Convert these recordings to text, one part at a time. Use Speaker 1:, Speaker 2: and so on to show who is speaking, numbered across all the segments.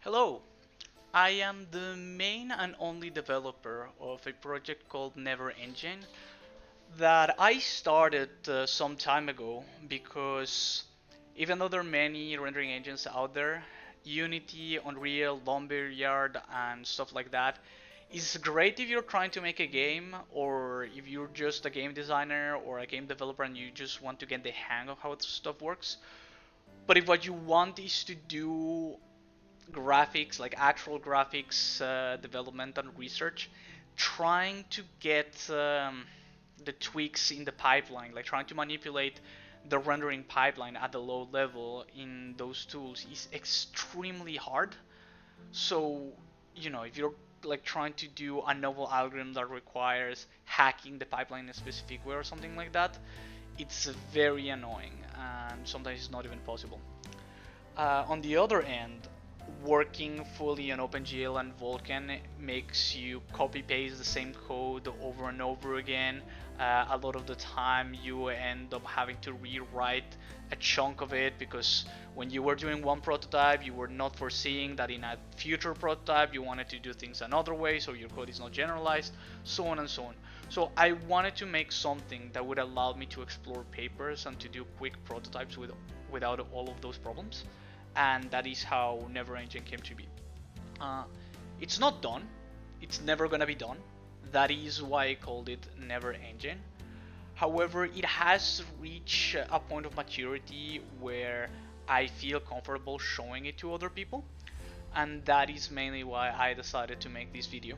Speaker 1: Hello, I am the main and only developer of a project called Neverengine that I started some time ago because even though there are many rendering engines out there, Unity, Unreal, Lumberyard, and stuff like that is great if you're trying to make a game or if you're just a game designer or a game developer and you just want to get the hang of how stuff works. But if what you want is to do graphics, like actual graphics development and research, trying to get the tweaks in the pipeline, like trying to manipulate the rendering pipeline at the low level in those tools is extremely hard. So, if you're like trying to do a novel algorithm that requires hacking the pipeline in a specific way or something like that, it's very annoying and sometimes it's not even possible. On the other end, working fully on OpenGL and Vulkan makes you copy paste the same code over and over again. A lot of the time, you end up having to rewrite a chunk of it because when you were doing one prototype, you were not foreseeing that in a future prototype you wanted to do things another way, so your code is not generalized, so on and so on. So I wanted to make something that would allow me to explore papers and to do quick prototypes without all of those problems, and that is how Neverengine came to be. Uh, it's not done. It's never gonna be done. That is why I called it Neverengine. However, it has reached a point of maturity where I feel comfortable showing it to other people, and that is mainly why I decided to make this video.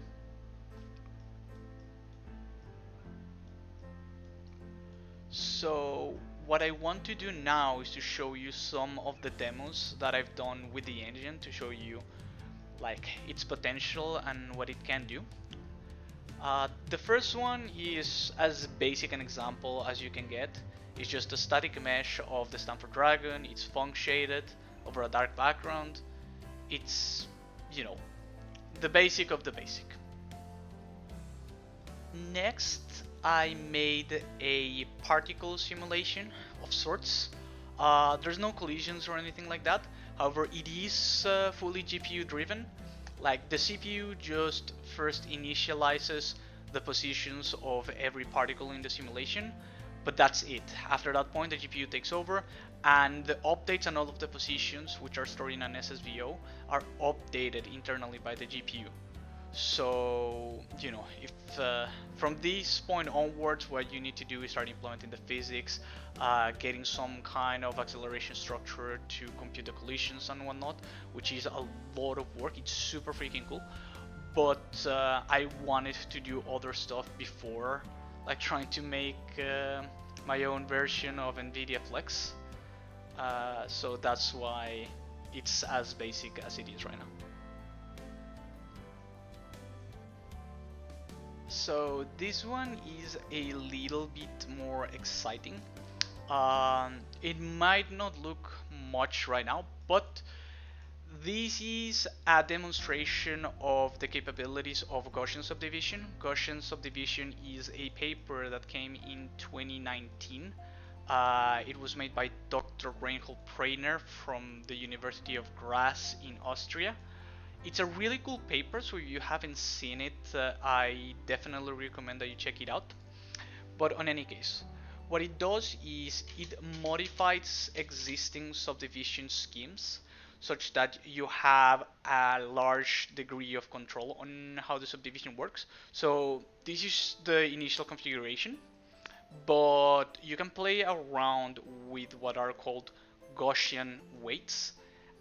Speaker 1: So what I want to do now is to show you some of the demos that I've done with the engine to show you like its potential and what it can do. The first one is as basic an example as you can get. It's just a static mesh of the Stanford Dragon. It's funk shaded over a dark background. It's, you know, the basic of the basic. Next, I made a particle simulation of sorts. There's no collisions or anything like that. However, it is fully GPU driven. Like the CPU just first initializes the positions of every particle in the simulation, but that's it. After that point, the GPU takes over, and the updates and all of the positions, which are stored in an SSVO, are updated internally by the GPU. So, if from this point onwards, what you need to do is start implementing the physics, getting some kind of acceleration structure to compute the collisions and whatnot, which is a lot of work. It's super freaking cool. But I wanted to do other stuff before, like trying to make my own version of NVIDIA Flex. So that's why it's as basic as it is right now. So this one is a little bit more exciting. It might not look much right now, but this is a demonstration of the capabilities of Gaussian Subdivision. Gaussian Subdivision is a paper that came in 2019. It was made by Dr. Reinhold Preiner from the University of Graz in Austria. It's a really cool paper, so if you haven't seen it, I definitely recommend that you check it out. But on any case, what it does is it modifies existing subdivision schemes such that you have a large degree of control on how the subdivision works. So this is the initial configuration, but you can play around with what are called Gaussian weights,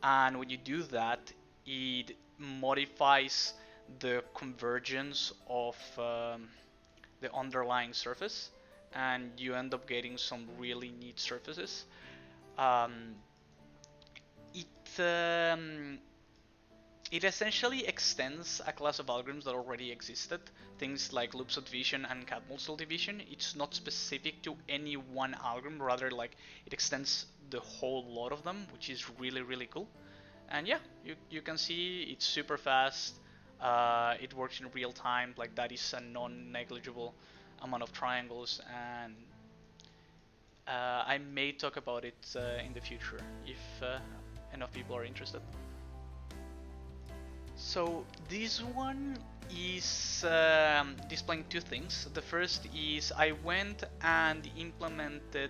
Speaker 1: and when you do that, it modifies the convergence of the underlying surface, and you end up getting some really neat surfaces. Um, it it essentially extends a class of algorithms that already existed, things like loop subdivision and cat subdivision. It's not specific to any one algorithm, rather like it extends the whole lot of them, which is really really cool. And yeah, you can see it's super fast. It works in real time, like that is a non-negligible amount of triangles, and I may talk about it in the future if enough people are interested. So this one is displaying two things. The first is I went and implemented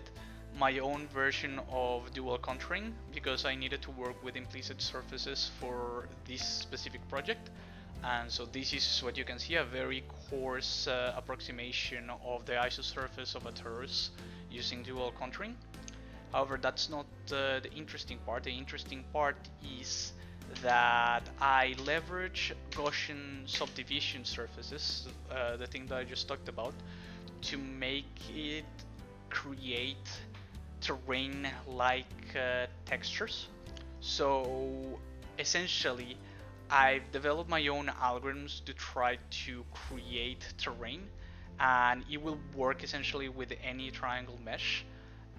Speaker 1: my own version of dual contouring because I needed to work with implicit surfaces for this specific project. And so this is what you can see, a very coarse approximation of the isosurface of a torus using dual contouring. However, that's not the interesting part. The interesting part is that I leverage Gaussian subdivision surfaces, the thing that I just talked about, to make it create terrain-like textures. So essentially, I've developed my own algorithms to try to create terrain, and it will work essentially with any triangle mesh.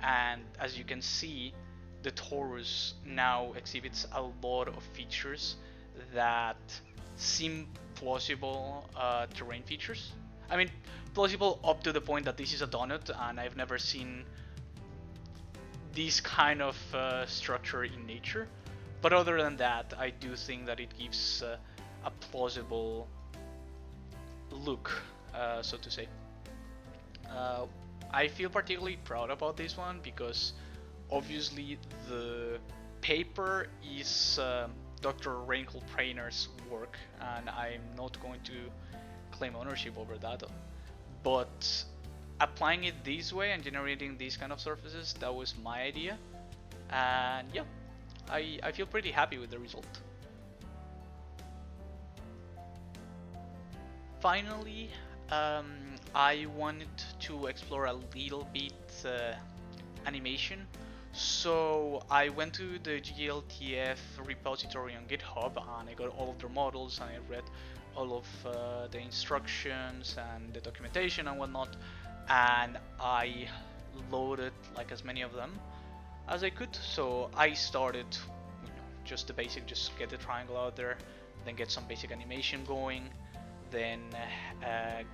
Speaker 1: And as you can see, the torus now exhibits a lot of features that seem plausible terrain features. I mean, plausible up to the point that this is a donut, and I've never seen this kind of structure in nature. But other than that, I do think that it gives a plausible look, so to say. Uh, I feel particularly proud about this one because obviously the paper is Dr. Reinhold Prainer's work, and I'm not going to claim ownership over that. But applying it this way and generating these kind of surfaces, that was my idea. And yeah, I feel pretty happy with the result. Finally, um, I wanted to explore a little bit animation. So I went to the GLTF repository on GitHub and I got all of their models and I read all of the instructions and the documentation and whatnot, and I loaded like as many of them as I could. So I started, just the basic, just get the triangle out there, then get some basic animation going, then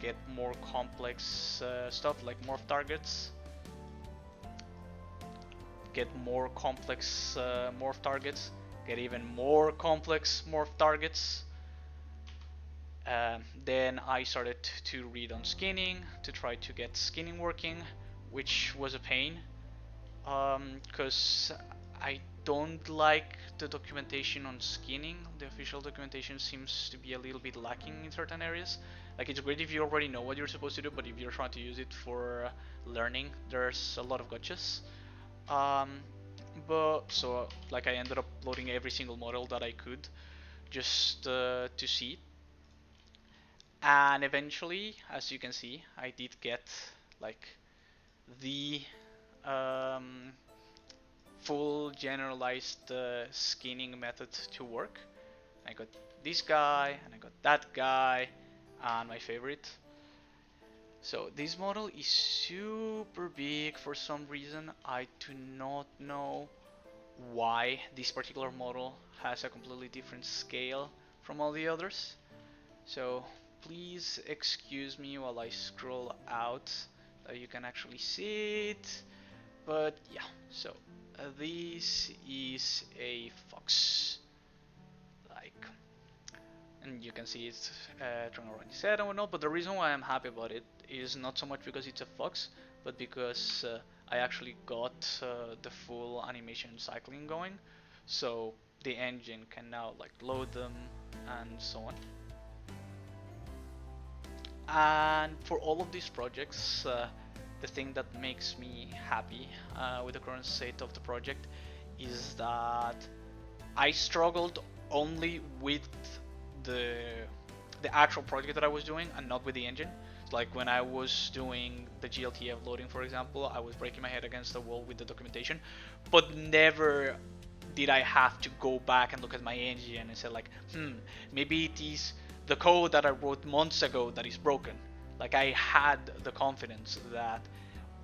Speaker 1: get more complex stuff like morph targets, get more complex morph targets, get even more complex morph targets. Then I started to read on skinning to try to get skinning working, which was a pain because I don't like the documentation on skinning. The official documentation seems to be a little bit lacking in certain areas. Like, it's great if you already know what you're supposed to do, but if you're trying to use it for learning, there's a lot of gotchas. Um, but so like I ended up loading every single model that I could just to see it. And eventually, as you can see, I did get like the um, full generalized skinning method to work. I got this guy and I got that guy and my favorite. So this model is super big for some reason. I do not know why this particular model has a completely different scale from all the others. So please excuse me while I scroll out so you can actually see it. But yeah, so this is a fox, like, and you can see it's trying to run his head and whatnot. But the reason why I'm happy about it is not so much because it's a fox, but because I actually got the full animation cycling going, so the engine can now like load them and so on. And for all of these projects, the thing that makes me happy with the current state of the project is that I struggled only with the the actual project that I was doing and not with the engine. Like when I was doing the GLTF loading, for example, I was breaking my head against the wall with the documentation, but never did I have to go back and look at my engine and say like, maybe it is the code that I wrote months ago that is broken. Like, I had the confidence that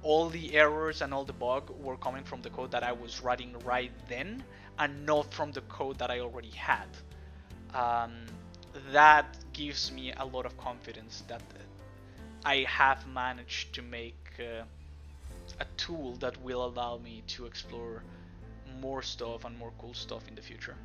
Speaker 1: all the errors and all the bug were coming from the code that I was writing right then and not from the code that I already had. Um, that gives me a lot of confidence that I have managed to make a tool that will allow me to explore more stuff and more cool stuff in the future.